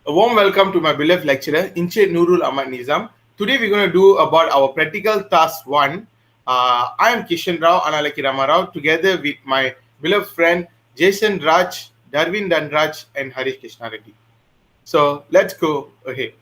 A warm welcome to my beloved lecturer, Inche Nurul Ahmad Nizam. Today we're going to do about our practical task 1. I am Kishan Rao, Analaki Ramarao, together with my beloved friend Jason Raj, Darwin Danraj and Harish Krishna Reddy. So let's go ahead.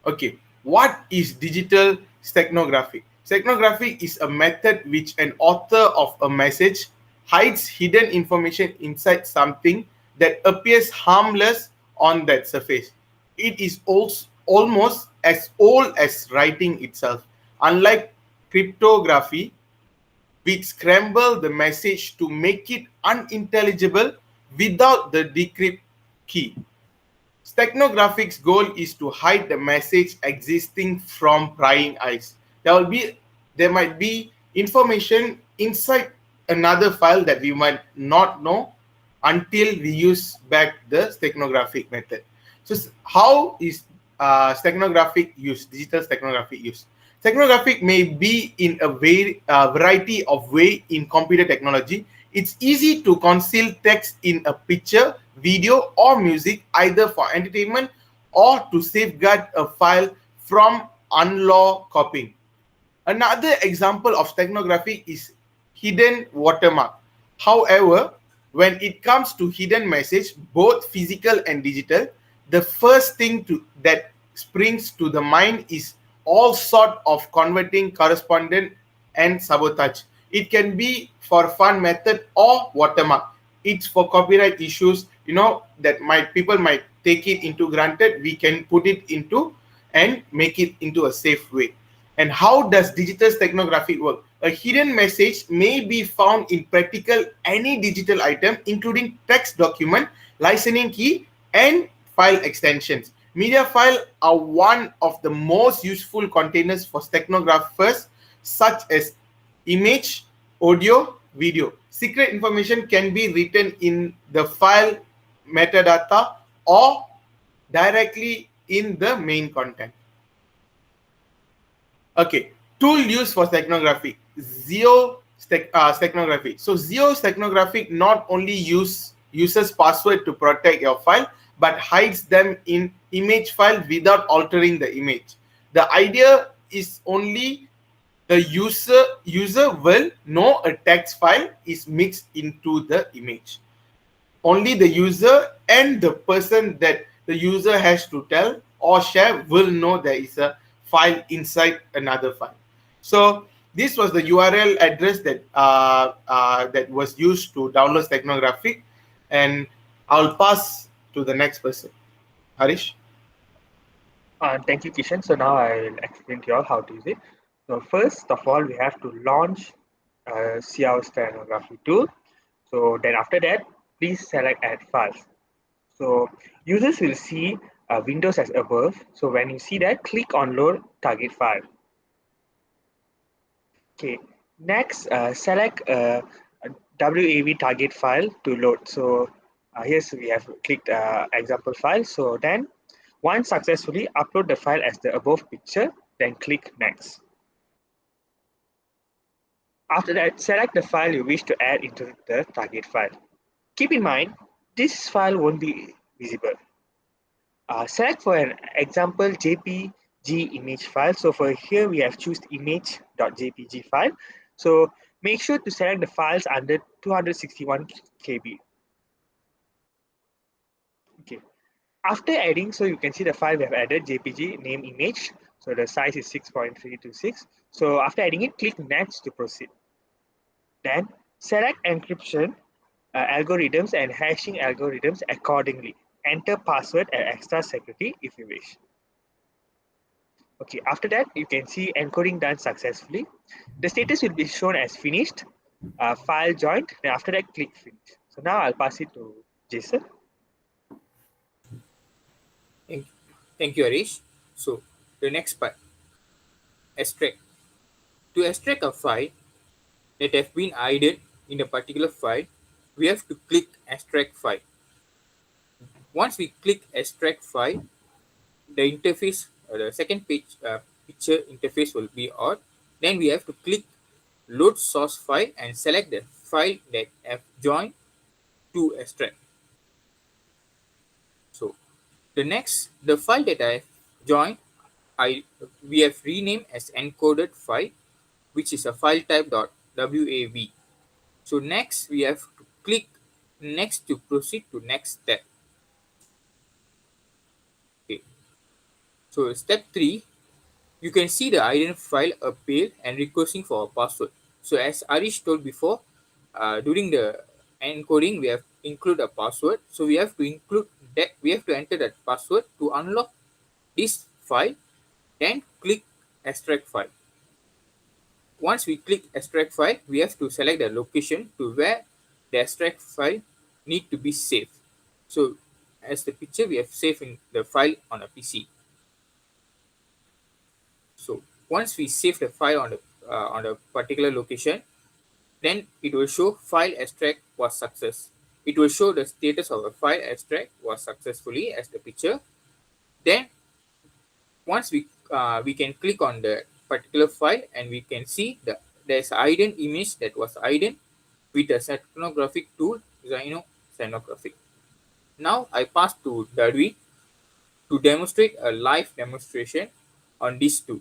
Okay, what is digital stegnography? Stegnography is a method which an author of a message hides hidden information inside something that appears harmless on that surface. It is also almost as old as writing itself. Unlike cryptography, which scramble the message to make it unintelligible without the decrypt key. Steganographics' goal is to hide the message existing from prying eyes. There might be information inside another file that we might not know until we use back the steganographic method. So how is steganographic used? Digital steganographic used. Steganographic may be in a variety of way in computer technology. It's easy to conceal text in a picture, video, or music, either for entertainment or to safeguard a file from unlawful copying. Another example of steganography is hidden watermark. However, when it comes to hidden message, both physical and digital, the first thing that springs to the mind is all sort of converting correspondent and sabotage. It can be for fun method or watermark. It's for copyright issues, that people might take it into granted. We can put it into and make it into a safe way. And how does digital steganography work? A hidden message may be found in practical any digital item, including text document, licensing key, and file extensions. Media files are one of the most useful containers for stenographers, such as image, audio, video. Secret information can be written in the file metadata or directly in the main content. Okay, tool used for steganography. Steganography. So steganography not only uses password to protect your file, but hides them in image file without altering the image. The idea is only the user will know a text file is mixed into the image. Only the user and the person that the user has to tell or share will know there is a file inside another file. So this was the URL address that was used to download steganography, and I'll pass to the next person. Harish. Thank you, Kishan. So now I'll explain to you all how to use it. So first of all, we have to launch CR steganography tool. So then after that, please select Add Files. So users will see Windows as above. So when you see that, click on Load Target File. Okay. Next, select a WAV target file to load. So here we have clicked example file. So then once successfully, upload the file as the above picture, then click Next. After that, select the file you wish to add into the target file. Keep in mind, this file won't be visible. Select for an example JPG image file. So for here, we have choose image.jpg file. So make sure to select the files under 261 KB. Okay. After adding, so you can see the file we have added, JPG name image. So the size is 6.326. So after adding it, click Next to proceed. Then select encryption algorithms and hashing algorithms accordingly. Enter password and extra security if you wish. Okay, after that, you can see encoding done successfully. The status will be shown as finished, file joined, then after that, click finish. So now I'll pass it to Jason. Thank you, Harish. So, the next part, extract. To extract a file that has been hidden in a particular file, we have to click extract file. Once we click extract file, the interface, the second picture interface will be on. Then we have to click load source file and select the file that have joined to extract. The next, the file that I joined, I we have renamed as encoded file, which is a file type .wav. So next we have to click next to proceed to next step. Okay. So step 3, you can see the ident file appear and requesting for a password. So as Arish told before, during the encoding we have include a password. So we have to include that, we have to enter that password to unlock this file, then click extract file. Once we click extract file, we have to select the location to where the extract file need to be saved. So as the picture, we have saved in the file on a PC. So once we save the file on the particular location, then it will show file extract was success. It will show the status of the file extract was successfully as the picture. Then once we can click on the particular file and we can see there's ident image that was ident with the stegnographic tool, stegnographic. Now I pass to Darwin to demonstrate a live demonstration on this tool.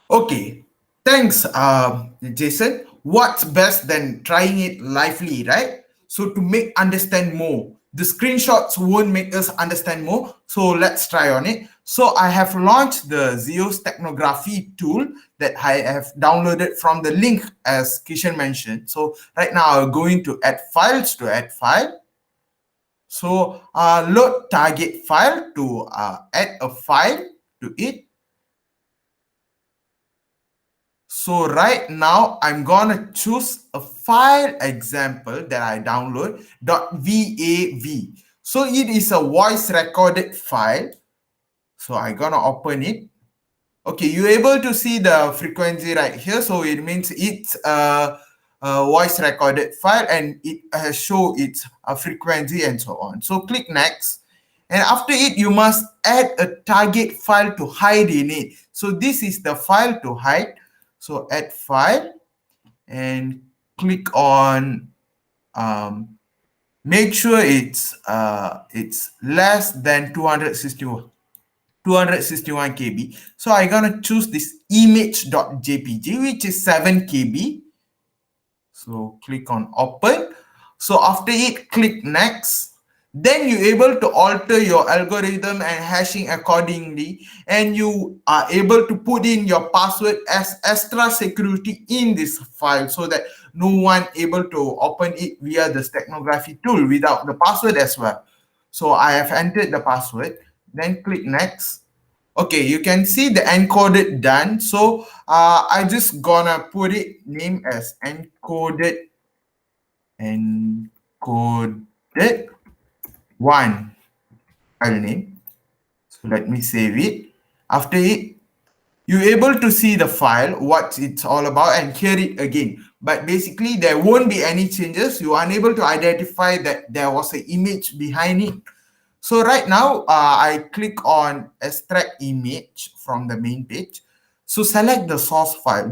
Okay, thanks, Jason. What's best than trying it lively, right? So to make understand more, the screenshots won't make us understand more. So let's try on it. So I have launched the Zeus Technography tool that I have downloaded from the link as Kishan mentioned. So right now I'm going to add files to add file. So load target file to add a file to it. So right now I'm gonna choose a file example that I download .vav. So it is a voice recorded file. So I'm gonna open it. Okay, you're able to see the frequency right here. So it means it's a voice recorded file and it has show its frequency and so on. So click next. And after it, you must add a target file to hide in it. So this is the file to hide. So add file and click on make sure it's less than 261 KB. So I'm gonna choose this image.jpg, which is 7 KB. So click on open. So after it, click next. Then you're able to alter your algorithm and hashing accordingly, and you are able to put in your password as extra security in this file so that no one able to open it via the stegnography tool without the password as well. So I have entered the password, then click next. Okay, you can see the encoded done. So I just gonna put it name as encoded one file name. So let me save it. After it, you're able to see the file, what it's all about, and hear it again. But basically, there won't be any changes. You are unable to identify that there was an image behind it. So right now, I click on extract image from the main page. So select the source file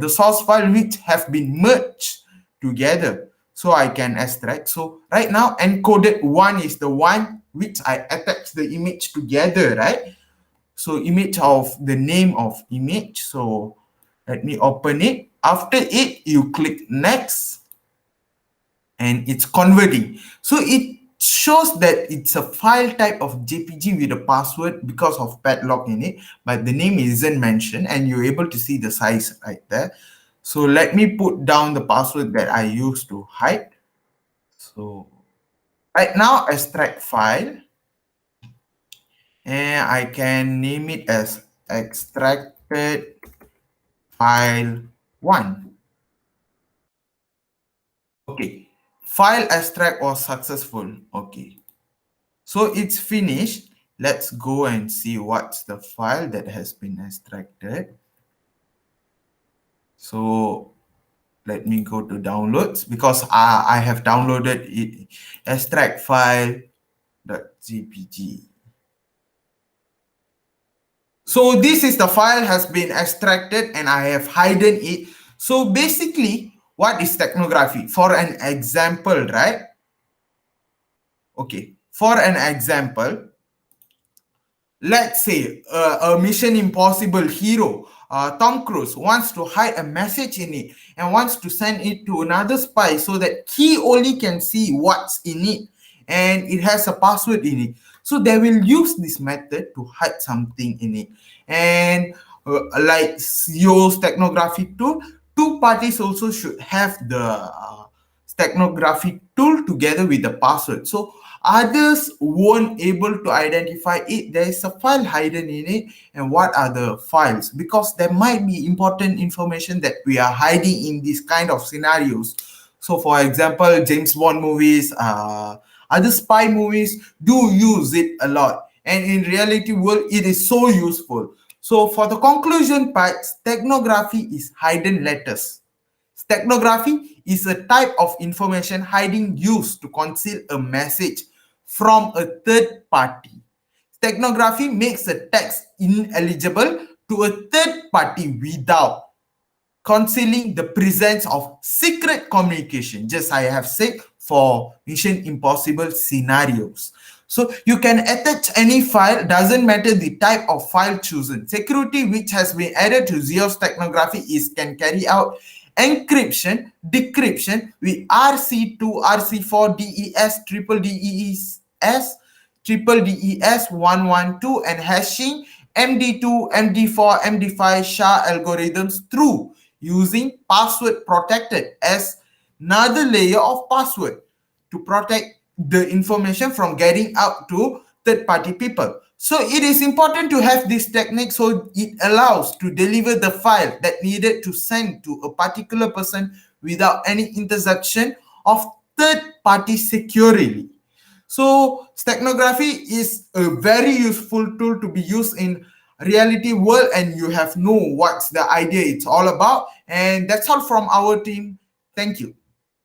which have been merged together. So I can extract. So right now, encoded one is the one which I attach the image together, right? So image of the name of image. So let me open it. After it, you click next and it's converting. So it shows that it's a file type of JPG with a password because of padlock in it, but the name isn't mentioned and you're able to see the size right there. So let me put down the password that I used to hide. So right now, extract file, and I can name it as extracted file 1. Okay, file extract was successful. Okay, so it's finished. Let's go and see what's the file that has been extracted. So let me go to downloads because I have downloaded it, extract file.jpg. So this is the file has been extracted and I have hidden it. So basically, what is stegnography? For an example, right? Okay, for an example, let's say a Mission Impossible hero, Tom Cruise, wants to hide a message in it and wants to send it to another spy so that he only can see what's in it, and it has a password in it. So they will use this method to hide something in it. And like your stegnographic tool, two parties also should have the stegnographic tool together with the password. So others won't able to identify it. There is a file hidden in it, and what are the files? Because there might be important information that we are hiding in these kind of scenarios. So, for example, James Bond movies, other spy movies do use it a lot, and in reality world, it is so useful. So, for the conclusion part, steganography is hidden letters. Steganography is a type of information hiding used to conceal a message from a third party. Steganography makes a text ineligible to a third party without concealing the presence of secret communication, just I have said for Mission Impossible scenarios. So you can attach any file, doesn't matter the type of file chosen. Security which has been added to Zeus technography is can carry out encryption, decryption with RC2, RC4, DES, triple DES, triple DES 112 and hashing MD2, MD4, MD5 SHA algorithms through using password protected as another layer of password to protect the information from getting out to third party people. So it is important to have this technique so it allows to deliver the file that needed to send to a particular person without any interception of third party securely. So steganography is a very useful tool to be used in reality world, and you have know what's the idea it's all about. And that's all from our team. Thank you.